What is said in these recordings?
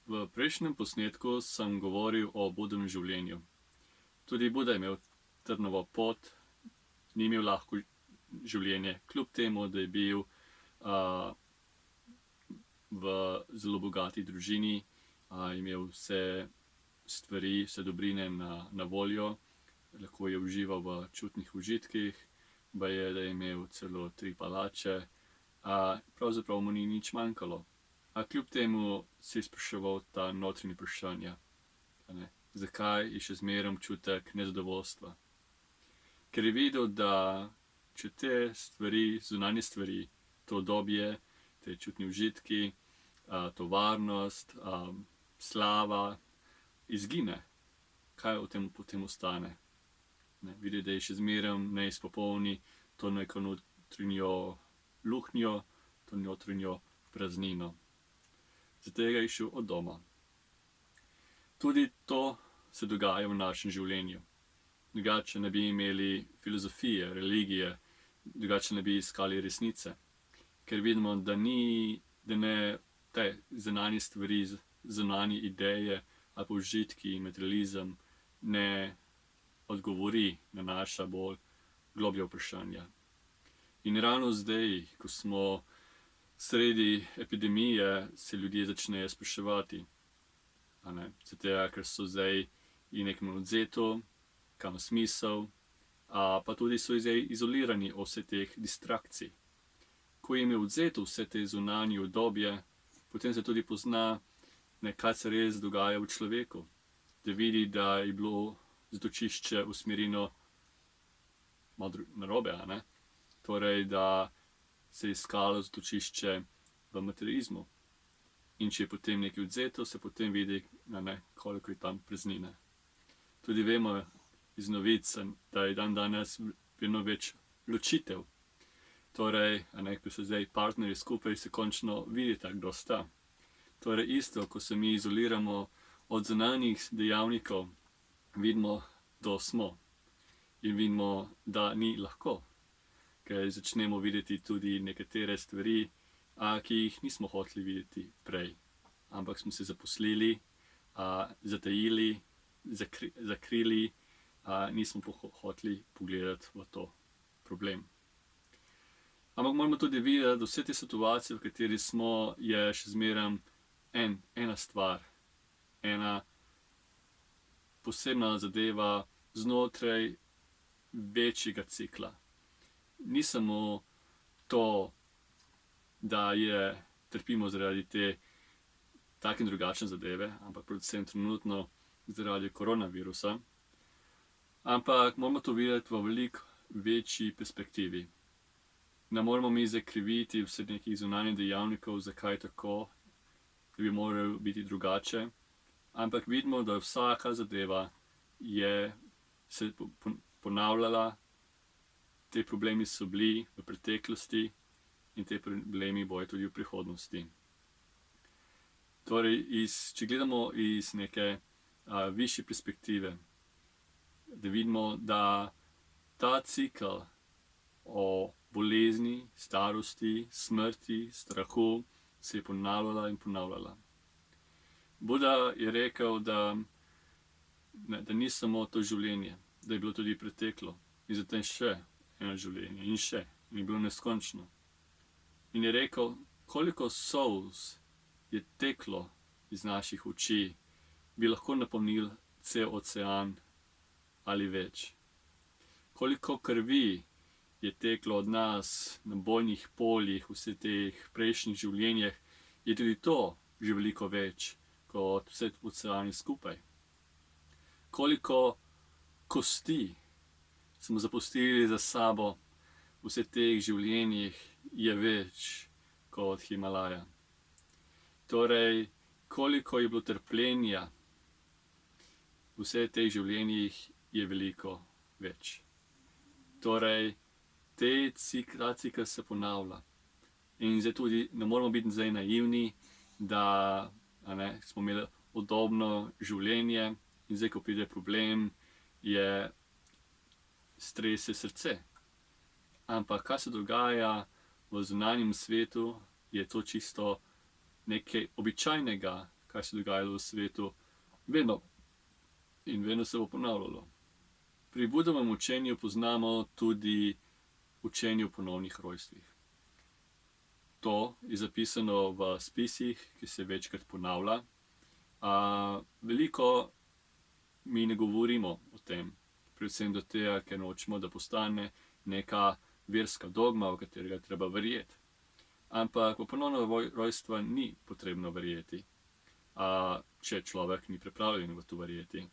V prejšnjem posnetku sem govoril o Budovem življenju. Tudi Buda je imel trnovo pot, ni imel lahko življenje, kljub temu, da je bil v zelo bogati družini, imel vse stvari, vse dobrine na voljo, lahko je užival v čutnih užitkih, baje, da je imel celo 3 palače, pravzaprav mu ni nič manjkalo. A kljub temu si je spraševal ta notranji vprašanja, zakaj je še zmeraj občutek nezadovoljstva. Ker je videl, da če te stvari, zunanje stvari, to udobje, te čutni užitki, to varnost, slava, izgine, kaj v tem potem ostane. Vidi, da je še zmeraj ne izpopolni to neko notranjo luknjo, to notranjo praznino. Zato je išel od doma. Tudi to se dogaja v našem življenju. Drugače ne bi imeli filozofije, religije, drugače ne bi iskali resnice. Ker vidimo, da ne te zunanje stvari, zunanje ideje ali pa užitki in materializem ne odgovori na naša bolj globlja vprašanja. In ravno zdaj, ko smo sredi epidemije, se ljudje začnejo spraševati. Zato, ker so zdaj in nekem odzeto, kam smisel, pa tudi so zdaj izolirani od vseh teh distrakcij. Ko jim je odzeto vse te zunanje udobje, potem se tudi pozna, kaj se res dogaja v človeku. Da vidi, da je bilo zatočišče usmerjeno malo narobe, Torej, da se je iskalo zatočišče v materializmu. In če je potem nekaj odzeto, se potem vidi, koliko je tam praznine. Tudi vemo iz novic, da je danes vedno več ločitev. Torej, ko so zdaj partnerji skupaj, se končno vidita, kdo sta. Torej, isto, ko se mi izoliramo od zunanjih dejavnikov, vidimo, kdo smo. In vidimo, da ni lahko. Ker začnemo videti tudi nekatere stvari, ki jih nismo hoteli videti prej. Ampak smo se zaposlili, zatajili, zakrili, nismo hoteli pogledati v to problem. Ampak moramo tudi videti, da vse te situacije, v kateri smo, je še zmeraj ena stvar, ena posebna zadeva znotraj večjega cikla. Ni samo to, da trpimo zaradi te take in drugačne zadeve, ampak predvsem trenutno zaradi koronavirusa. Ampak moramo to videti v veliko večji perspektivi. Ne moramo mi zakriviti vseh nekih zunanjih dejavnikov, zakaj tako, da bi moralo biti drugače. Ampak vidimo, da vsaka zadeva je se ponavljala. Te problemi so bili v preteklosti in te problemi bojo tudi v prihodnosti. Torej, če gledamo iz neke višje perspektive, da vidimo, da ta cikel o bolezni, starosti, smrti, strahu se je ponavljala in ponavljala. Buda je rekel, da ni samo to življenje, da je bilo tudi preteklo in zatem še eno življenje in še, in je bilo neskončno. In je rekel, koliko solz je teklo iz naših oči, bi lahko napolnil cel ocean ali več. Koliko krvi je teklo od nas na bojnih poljih, vseh teh prejšnjih življenjih, je tudi to že veliko več kot vse oceani skupaj. Koliko kosti smo zapustili za sabo v vseh teh življenjih, je več kot Himalaja. Torej, koliko je bilo trpljenja v vseh teh življenjih, je veliko več. Torej, ta cikel se ponavlja. In zdaj tudi ne moramo biti zdaj naivni, da smo imeli udobno življenje in zdaj, ko pride problem, strese srce. Ampak kaj se dogaja v zunanjem svetu, je to čisto nekaj običajnega, kaj se je dogajalo v svetu, vedno in vedno se bo ponavljalo. Pri Budovem učenju poznamo tudi učenje o ponovnih rojstvih. To je zapisano v spisih, ki se večkrat ponavlja. Veliko mi ne govorimo o tem, predvsem do tega, ker nočemo, da postane neka verska dogma, v katerega treba verjeti. Ampak v ponovno rojstvo ni potrebno verjeti, če človek ni pripravljen v to verjeti.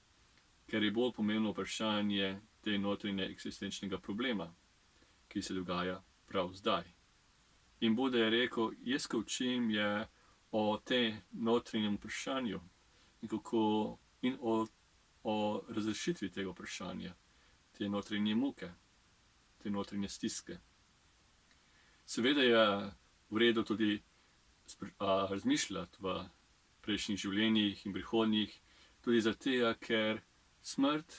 Ker je bolj pomembno vprašanje te notranje eksistenčnega problema, ki se dogaja prav zdaj. In Buda je rekel, jaz ko učim je o tem notranjem vprašanju in o razrešitvi tega vprašanja, te notranje muke, te notranje stiske. Seveda je v redu tudi razmišljati v prejšnjih življenjih in prihodnjih, tudi zato, ker smrt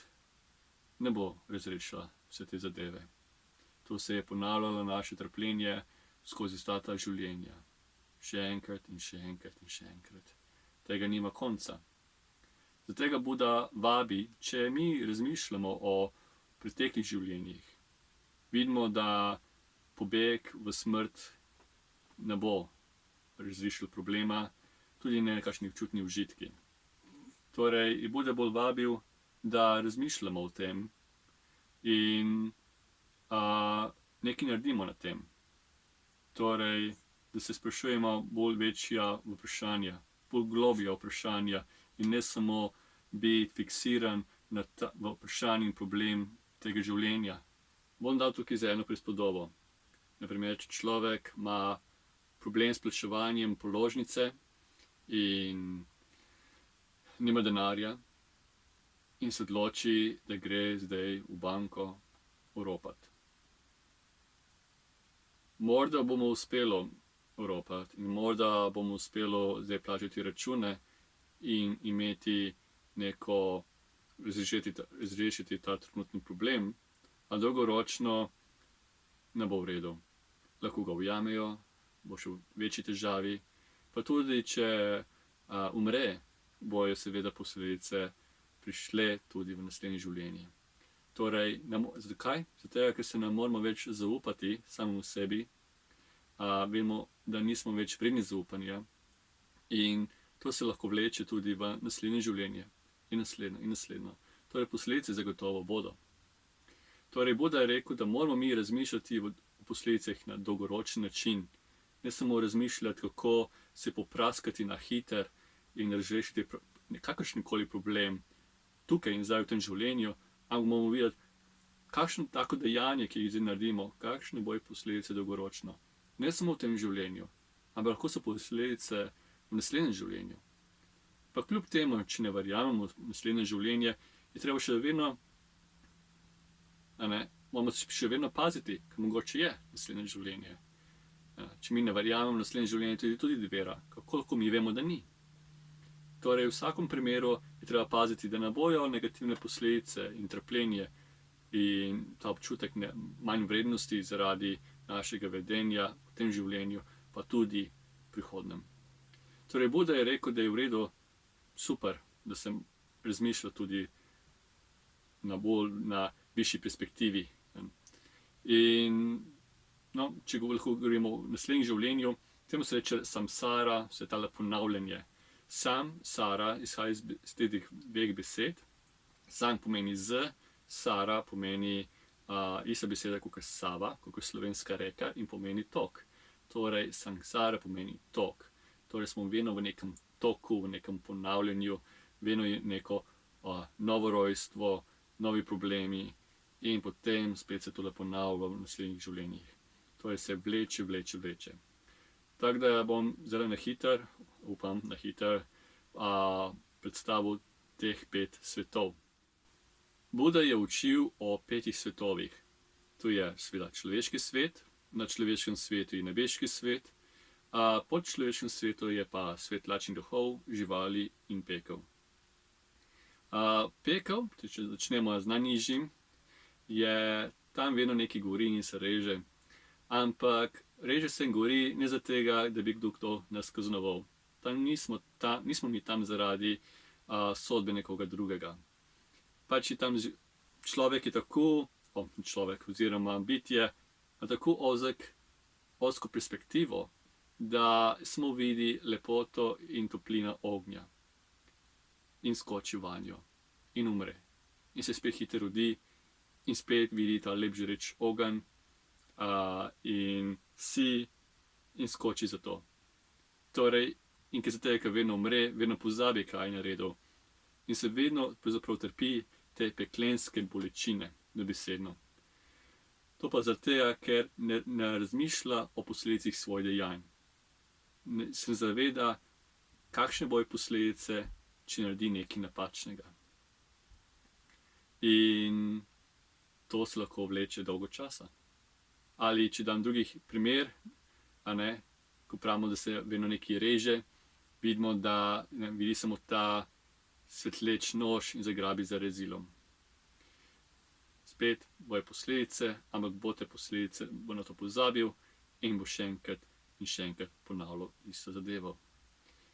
ne bo razrešila vse te zadeve. To se je ponavljalo naše trpljenje skozi ta življenja. Še enkrat in še enkrat in še enkrat. Tega nima konca. Zato ga Buda vabi, če mi razmišljamo o preteklih življenjih, vidimo, da pobeg v smrt ne bo razrešil problema, tudi ne kakšni čutni užitki. Torej, je Buda bolj vabil, da razmišljamo o tem in nekaj naredimo na tem. Torej, da se sprašujemo bolj večja vprašanja, bolj globja vprašanja in ne samo biti fiksiran na vprašanje in problem tega življenja. Bom dal tukaj za eno prispodobo. Naprimer, če človek ima problem s plačevanjem položnice in nima denarja in se odloči, da gre zdaj v banko oropati. Morda bomo uspelo oropati in morda bomo uspelo zdaj plačati račune in imeti neko razrešiti ta trenutni problem, a dolgoročno ne bo v redu. Lahko ga ujamejo, bo še v večji težavi, pa tudi če umre, bojo seveda posledice prišle tudi v naslednje življenje. Torej, zakaj? Zato, ker se ne moramo več zaupati samemu sebi, vemo, da nismo več vredni zaupanja in to se lahko vleče tudi v naslednje življenje in naslednjo in naslednjo. Torej, posledice zagotovo bodo. Torej, Buda je rekel, da moramo mi razmišljati o posledicah na dolgoročen način, ne samo razmišljati, kako se popraskati na hiter in razrešiti kakršenkoli problem tukaj in zdaj v tem življenju, ampak bomo videti, kakšno tako dejanje, ki jih zdaj naredimo, kakšne bojo posledice dolgoročno. Ne samo v tem življenju, ampak lahko so posledice v naslednjem življenju. Pa kljub temu, če ne verjamemo v naslednje življenje, je treba še vedno, moramo še vedno paziti, ker mogoče je naslednje življenje. Če mi ne verjamemo v naslednje življenje, tudi vera, koliko mi vemo, da ni. Torej, v vsakem primeru je treba paziti, da ne bojo negativne posledice in trpljenje in ta občutek manj vrednosti zaradi našega vedenja v tem življenju, pa tudi v prihodnem. Torej, Buda je rekel, da je v redu super, da se razmišlja tudi na višji perspektivi. In če lahko govorimo o naslednjem življenju, temu se reče samsara, vse tale ponavljanje. Sara izhaja iz teh dveh besed. Sam pomeni z, Sara pomeni ista beseda kot Sava, kot slovenska reka in pomeni tok. Torej, samsara pomeni tok. Torej, smo vedno v nekem toku, v nekem ponavljanju, vedno je neko novo rojstvo, novi problemi in potem spet se to ponavlja v naslednjih življenjih. Torej, se vleče. Tako da bom zelo na hiter, upam na hiter, predstavil teh 5 svetov. Buda je učil o 5 svetovih. To je seveda človeški svet, na človeškem svetu je nebeški svet, pod človeškem svetu je pa svet lačnih duhov, živali in pekel. Pekel, če začnemo z najnižjim, je tam vedno nekaj gori in se reže. Ampak reže se in gori ne zato, da bi kdo nas kaznoval. nismo mi tam zaradi sodbe nekoga drugega. Pač je tam človek je tako, človek oziroma bitje, tako ozko perspektivo, da samo vidi lepoto in toplina ognja in skoči vanjo in umre. In se spet hitro rodi in spet vidi ta lep žareč ogenj in in skoči za to. Torej, in ker zato, ker vedno umre, vedno pozabi, kaj je naredil. In se vedno pravzaprav trpi te peklenske bolečine, dobesedno. To pa zato, ker ne razmišlja o posledicah svojih dejanj. Se ne zaveda, kakšne bojo posledice, če naredi nekaj napačnega. In to se lahko vleče dolgo časa. Ali če dam drugih primer, ko pravimo, da se vedno nekaj reže, vidimo, da vidi samo ta svetleč nož in zagrabi za rezilom. Spet bojo posledice, ampak bo te posledice, bo na to pozabil in bo še enkrat ponavljal isto zadevo.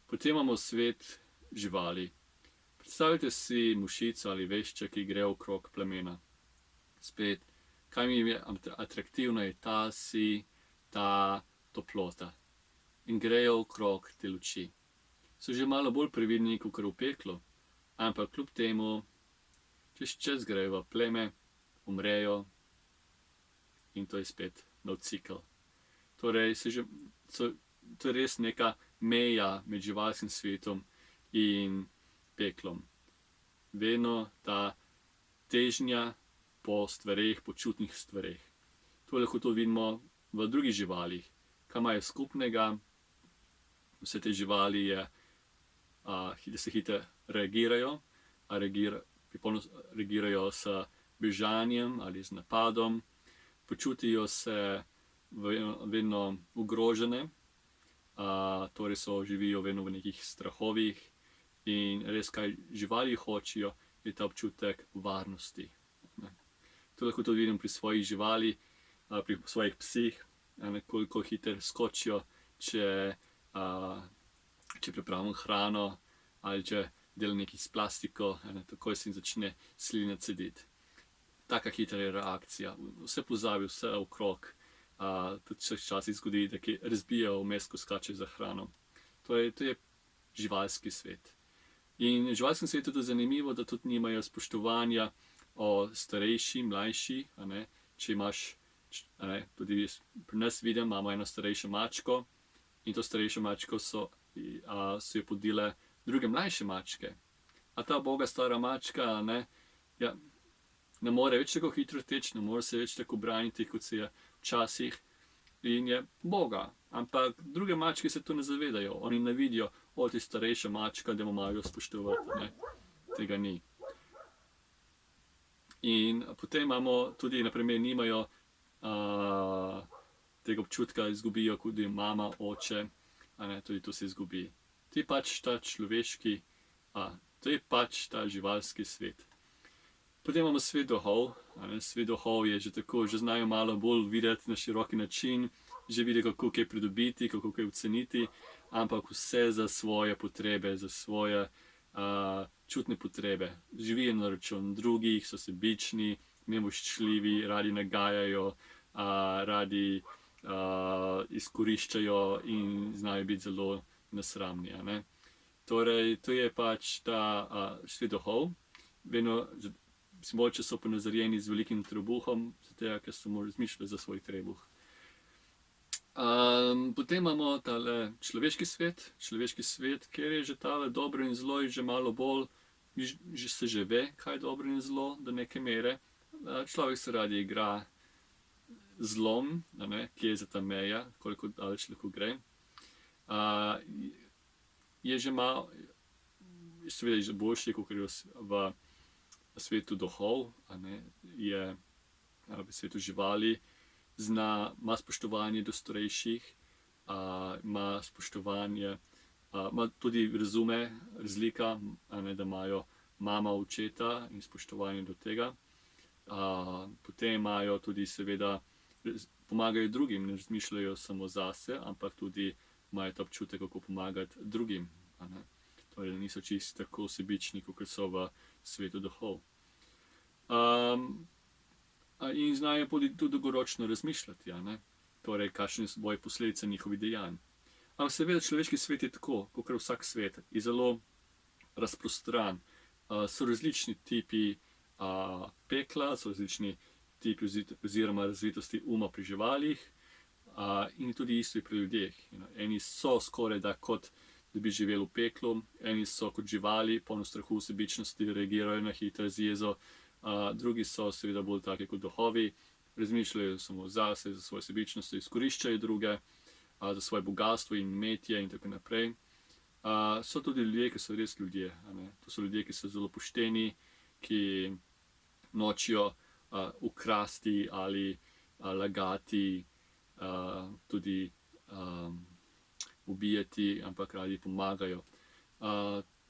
Potem imamo svet živali. Predstavljajte si mušico ali vešča, ki gre okrog plemena. Spet, kaj mi je atraktivno, je ta toplota. In grejo okrog te luči. So že malo bolj previdni, kot v peklu, ampak kljub temu, čez čas grejo v pleme, umrejo in to je spet nov cikel. Torej, to je res neka meja med živalskim svetom in peklom. Vedno ta težnja po stvareh, po čutnih stvareh. To lahko to vidimo v drugih živalih. Kaj imajo skupnega? Vse te živali je, da se hitro reagirajo, reagirajo s bežanjem ali z napadom, počutijo se vedno ogrožene, torej živijo vedno v nekih strahovih in res, kaj živali hočejo, je ta občutek varnosti. To lahko to vidim pri svojih živalih, pri svojih psih, koliko hitro skočijo, če pripravim hrano ali če delam nekaj s plastiko, takoj se jim začne slina cediti. Taka hitra je reakcija, vse pozabi, vse okrog, tudi se včasih zgodi, da kaj razbijajo vmes, ko skače za hrano. To je živalski svet. In v živalskem svetu je tudi zanimivo, da tudi nimajo spoštovanja o starejši, mlajši, če imaš, tudi pri nas vidim, imamo eno starejšo mačko in to starejšo mačko so jo podile druge mlajše mačke. A ta uboga stara mačka, ne more več tako hitro teči, ne more se več tako braniti, kot se je včasih in je uboga. Ampak druge mačke se to ne zavedajo, oni ne vidijo, ti starejša mačka, da imajo spoštovati, tega ni. In potem imamo tudi, na primer, nimajo tega občutka, izgubijo, kot je mama, oče, tudi to se izgubi. To je pač ta človeški, to je pač ta živalski svet. Potem imamo svet duhov. Svet duhov je že tako, že znajo malo bolj videti na široki način, že vidijo, kako kaj pridobiti, kako kaj oceniti, ampak vse za svoje potrebe, za svoje čutne potrebe. Živijo na račun drugih, so sebični, nevoščljivi, radi nagajajo, radi izkoriščajo in znajo biti zelo nesramni. Torej, to je pač ta svet duhov. Vedno, mogoče so ponazorjeni z velikim trebuhom, zato ker samo razmišljajo za svoj trebuh. Potem imamo tale človeški svet, kjer je že tale dobro in zlo, je že malo bolj, se že ve, kaj je dobro in zlo, do neke mere. Človek se radi igra zlom, kje je za ta meja, koliko daleč lahko gre. Je že malo, seveda je že boljši, kot je v svetu duhov, je v svetu živali, ima spoštovanje do starejših, ima spoštovanje, ima tudi razume razlika, da imajo mama, očeta in spoštovanje do tega. Potem imajo tudi seveda, pomagajo drugim, ne razmišljajo samo zase, ampak tudi imajo ta občutek, kako pomagati drugim. Torej, da niso čisto tako sebični, kot so v svetu duhov. In znajo tudi dolgoročno razmišljati, torej, kakšne bojo posledice njihovih dejanj. Ampak seveda človeški svet je tako, kot vsak svet, je zelo razprostran. So različni tipi pekla, so različni tipi oziroma razvitosti uma pri živalih in tudi isto je pri ljudeh. Eni so skoraj da kot da bi živeli v peklu, eni so kot živali, polno strahu, sebičnosti, reagirajo na hitro z jezo, drugi so seveda bolj taki kot duhovi, razmišljajo samo zase, za svojo sebičnost, izkoriščajo druge, za svoje bogastvo in imetje in tako naprej. So tudi ljudje, ki so res ljudje. To so ljudje, ki so zelo pošteni, ki nočijo ukrasti ali lagati, tudi ubijati, ampak radi pomagajo.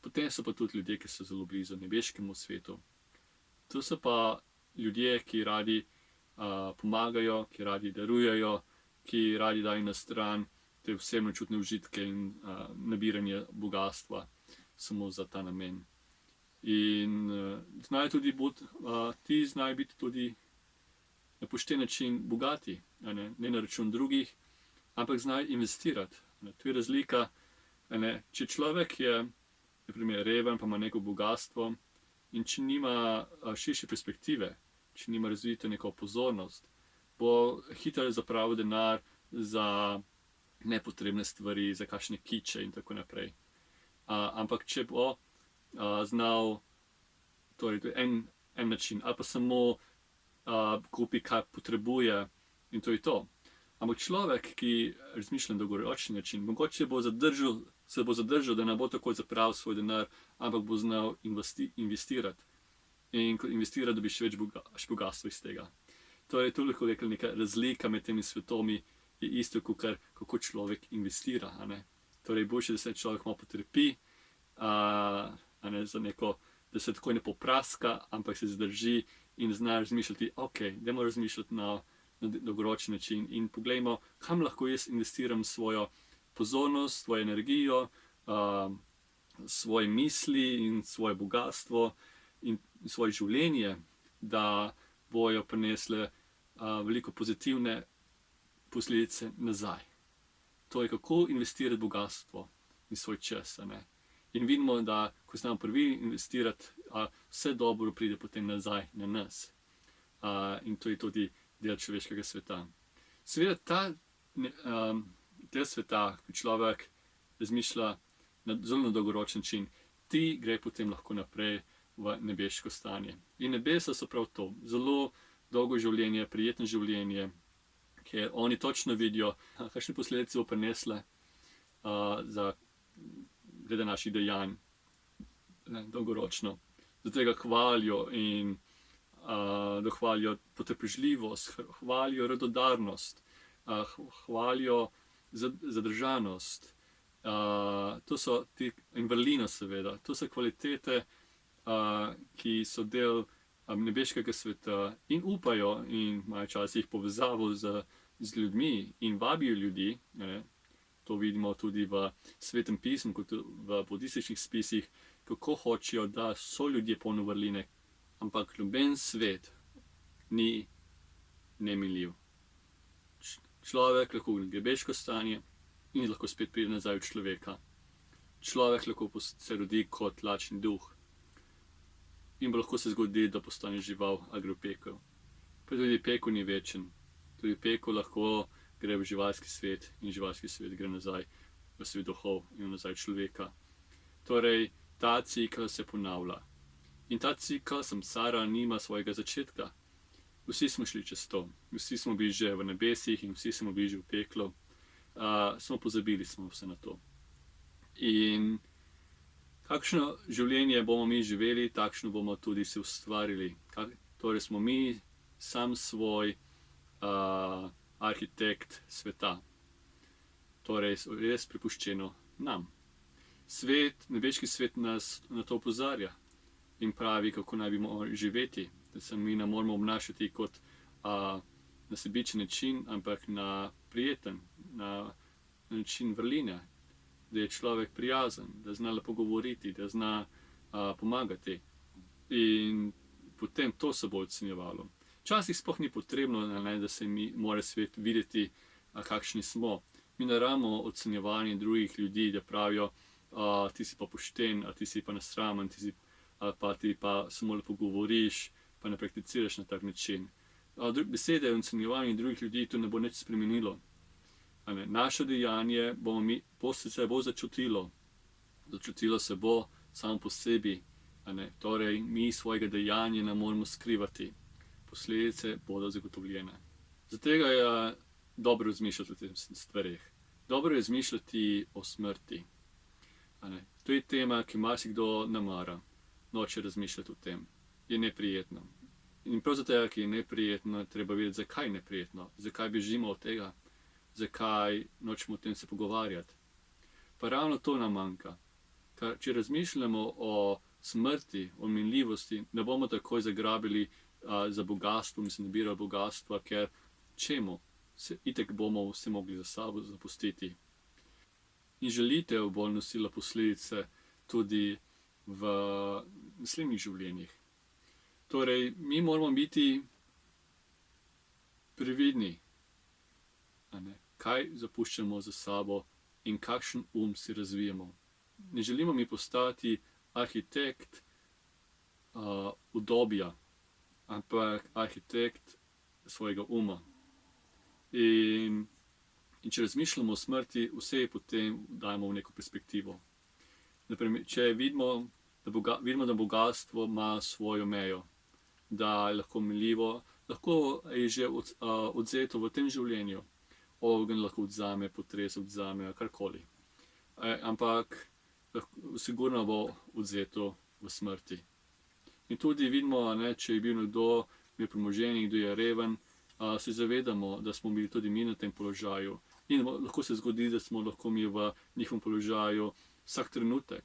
Potem so pa tudi ljudje, ki so zelo blizu nebeškemu svetu. To so pa ljudje, ki radi pomagajo, ki radi darujejo, ki radi dajo na stran te vsebno čutne užitke in nabiranje bogatstva samo za ta namen. In znajo tudi ti znajo biti tudi na pošten način bogati, ne na račun drugih, ampak znajo investirati. To je razlika, če človek je, na primer, reven, pa ima neko bogatstvo in če nima širše perspektive, če nima razvito neko pozornost, bo hitro zapravil denar za nepotrebne stvari, za kakšne kiče in tako naprej. Ampak če bo znal, torej to je en način, ali pa samo kupi, kar potrebuje in to je to. Ampak človek, ki razmišlja na dolgoročni način, mogoče se bo zadržal, da ne bo takoj zapravil svoj denar, ampak bo znal investirati. In ko investira, dobiš več bogatstva iz tega. Torej, to lahko rekel, neka razlika med temi svetomi je isto, kot kako človek investira. Torej, boljše, da se človek malo potrpi, za neko, da se takoj ne popraska, ampak se zdrži in zna razmišljati, dajmo razmišljati na dolgoročni način in poglejmo, kam lahko jaz investiram svojo pozornost, svojo energijo, svoje misli in svoje bogatstvo in svoje življenje, da bojo prinesle veliko pozitivne posledice nazaj. To je, kako investirati bogatstvo in svoj čas. In vidimo, da ko znamo prvi investirati, vse dobro pride potem nazaj na nas. In to je tudi del človeškega sveta. Seveda del sveta, ko človek razmišlja na zelo dolgoročen način, ti gre potem lahko naprej v nebeško stanje. In nebesa so prav to, zelo dolgo življenje, prijetno življenje, ker oni točno vidijo, kakšne posledice bo prinesle glede naših dejanj dolgoročno. Zato ga hvalijo in da hvalijo potrpežljivost, hvalijo radodarnost, hvalijo zadržanost. To so in vrlinost seveda, to so kvalitete, ki so del nebeškega sveta in upajo in imajo včasih povezavo z ljudmi in vabijo ljudi. To vidimo tudi v Svetem pismu, kot v budističnih spisih, kako hočejo, da so ljudje polni vrline, ampak noben svet ni nemiljiv. Človek lahko v nebeško stanje in lahko spet pride nazaj v človeka. Človek lahko se rodi kot lačni duh. In lahko se zgodi, da postane žival ali gre v pekel. Pa tudi pekel ni večen. Tudi pekel lahko gre v živalski svet in živalski svet gre nazaj v svet duhov in nazaj človeka. Torej, ta cikel se ponavlja. In ta cikel samsara nima svojega začetka. Vsi smo šli čez to. Vsi smo bili že v nebesih in vsi smo bili že v peklu. Samo pozabili smo vse na to. In kakšno življenje bomo mi živeli, takšno bomo tudi se ustvarili. Torej smo mi sam svoj arhitekt sveta. Torej res prepuščeno nam. Nebeški svet nas na to opozarja in pravi, kako naj bi morali živeti. Da se mi ne moramo obnašati kot na sebičen način, ampak na prijeten, na na način vrline, da je človek prijazen, da zna lepo govoriti, da zna pomagati. In potem to se bo ocenjevalo. Včasih sploh ni potrebno, da se mi mora svet videti, kakšni smo. Mi ne rabimo ocenjevanja drugih ljudi, da pravijo, ti si pa pošten, ti si pa nesramen, ti pa samo lepo govoriš, pa ne prakticiraš na tak način. Besede o ocenjevanju drugih ljudi to ne bo nič spremenilo. Naše dejanje se bo začutilo. Začutilo se bo samo po sebi. Torej, mi svojega dejanja ne moremo skrivati. Posledice bodo zagotovljene. Zato je dobro razmišljati o teh stvareh. Dobro je razmišljati o smrti. To je tema, ki marsikdo ne mara. Noče razmišljati o tem. Je neprijetno. In prav zato, ker je neprijetno, treba vedeti, zakaj je neprijetno. Zakaj bežimo od tega. Zakaj nočemo o tem se pogovarjati. Pa ravno to nam manjka. Če razmišljamo o smrti, o minljivosti, ne bomo takoj zagrabili za bogatstvo, nabirali bogatstva, ker čemu? Itek bomo vse mogli za sabo zapustiti. In žalitev bo nosila posledice tudi v naslednjih življenjih. Torej, mi moramo biti previdni, kaj zapuščamo za sabo in kakšen si razvijamo. Ne želimo mi postati arhitekt udobja, ampak arhitekt svojega uma. In če razmišljamo o smrti, vse potem dajemo v neko perspektivo. Naprimer, če vidimo, da bogatstvo ima svojo mejo, da je lahko minljivo, lahko je že odvzeto v tem življenju. Ogenj lahko odzame, potres odzame, karkoli. Ampak sigurno bo odvzeto v smrti. In tudi vidimo, če je bil nekdo, je premoženje, kdo je reven, se zavedamo, da smo bili tudi mi na tem položaju. In lahko se zgodi, da smo lahko mi v njihovem položaju vsak trenutek.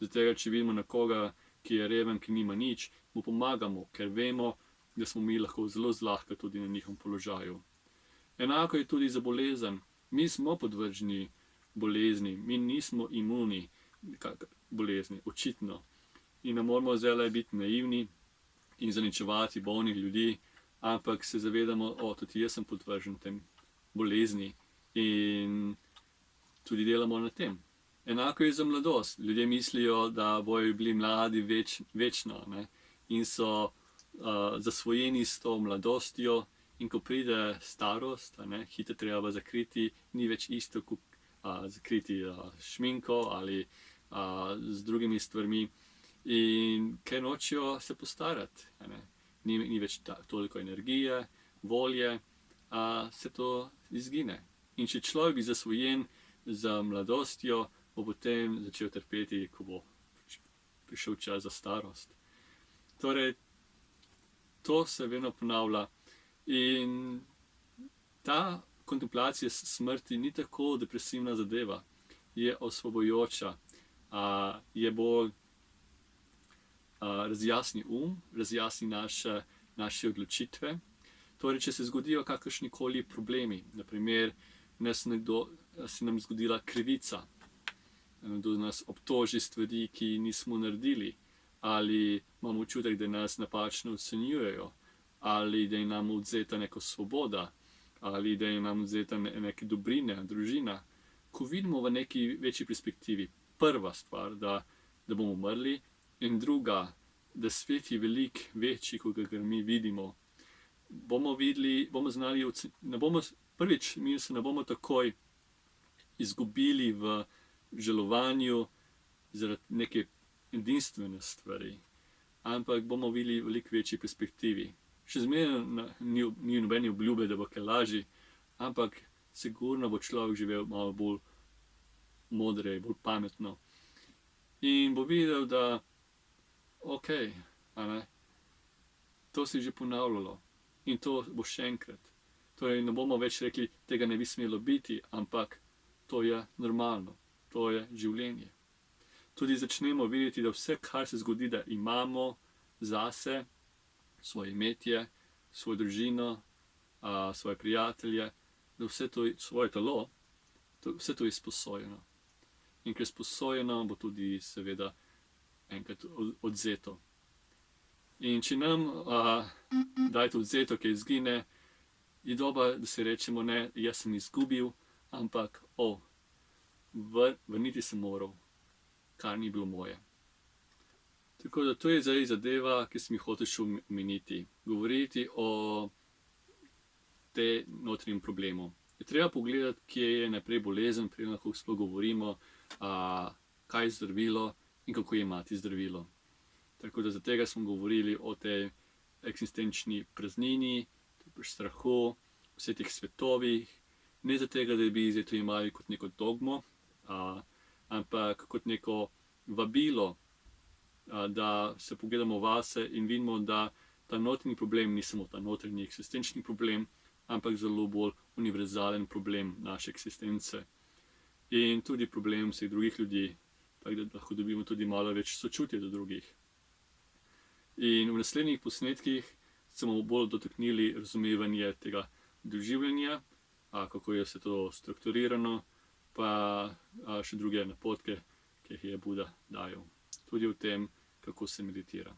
Zato, če vidimo nekoga, ki je reven, ki nima nič, mu pomagamo, ker vemo, da smo mi lahko zelo zlahka tudi na njihovem položaju. Enako je tudi za bolezen. Mi smo podvrženi bolezni, mi nismo imuni bolezni, očitno. In ne moramo zdaj biti naivni in zaničevati bolnih ljudi, ampak se zavedamo, tudi jaz sem podvržen tem bolezni in tudi delamo na tem. Enako je za mladost. Ljudje mislijo, da bojo bili mladi večno, in so zasvojeni s to mladostjo, in ko pride starost, hitro treba zakriti, ni več isto, kot zakriti šminko ali z drugimi stvarmi. In ker nočejo se postarati, ni več toliko energije, volje, se to izgine. In če človek je zasvojen z mladostjo, bo potem začel trpeti, ko bo prišel čas za starost. Torej, to se vedno ponavlja. In ta kontemplacija smrti ni tako depresivna zadeva, je osvobojoča, je bolj razjasni razjasni naše odločitve. Torej, če se zgodijo kakršnikoli problemi, naprimer, se nam zgodila krivica, da nas obtoži stvari, ki nismo naredili, ali imamo občutek, da nas napačno ocenjujejo, ali da je nam odvzeta neka svoboda, ali da je nam odvzeta neke dobrine, družina. Ko vidimo v neki večji perspektivi, prva stvar, da bomo umrli, in druga, da svet je veliko večji, kot ga mi vidimo, prvič, mi se ne bomo takoj izgubili v žalovanju zaradi neke edinstvene stvari, ampak bomo videli v veliko večji perspektivi. Še zmeraj ni nobene obljube, da bo kaj lažje, ampak sigurno bo človek živel malo bolj modreje, bolj pametno. In bo videl, da to se je že ponavljalo in to bo še enkrat. Torej, ne bomo več rekli, tega ne bi smelo biti, ampak to je normalno, to je življenje. Tudi začnemo videti, da vse, kar se zgodi, da imamo zase, svoje imetje, svojo družino, svoje prijatelje, da vse to svoje telo, Vse to je sposojeno. In ker je sposojeno, bo tudi seveda enkrat odvzeto. In če nam dajte odvzeto, kaj izgine, je dobro, da si rečemo, ne, jaz sem izgubil, ampak vrniti sem moral, kar ni bilo moje. Tako da to je zdaj zadeva, ki sem jih hotel še omeniti. Govoriti o tem notranjem problemu. Je treba pogledati, kje je najprej bolezen, preden lahko sploh govorimo, kaj je zdravilo in kako jemati zdravilo. Tako da zaradi tega smo govorili o tej eksistenčni praznini, strahu, vseh teh svetovih. Ne zaradi tega, da bi zdaj to jemali kot neko dogmo, ampak kot neko vabilo, da se pogledamo vase in vidimo, da ta notranji problem ni samo ta notranji eksistenčni problem, ampak zelo bolj univerzalen problem naše eksistence. In tudi problem vseh drugih ljudi, tako da lahko dobimo tudi malo več sočutja do drugih. In v naslednjih posnetkih se bomo bolj dotaknili razumevanja tega doživljanja, kako je vse to strukturirano, pa še druge napotke, ki jih je Buda dajal. Tudi o tem, kako se meditira.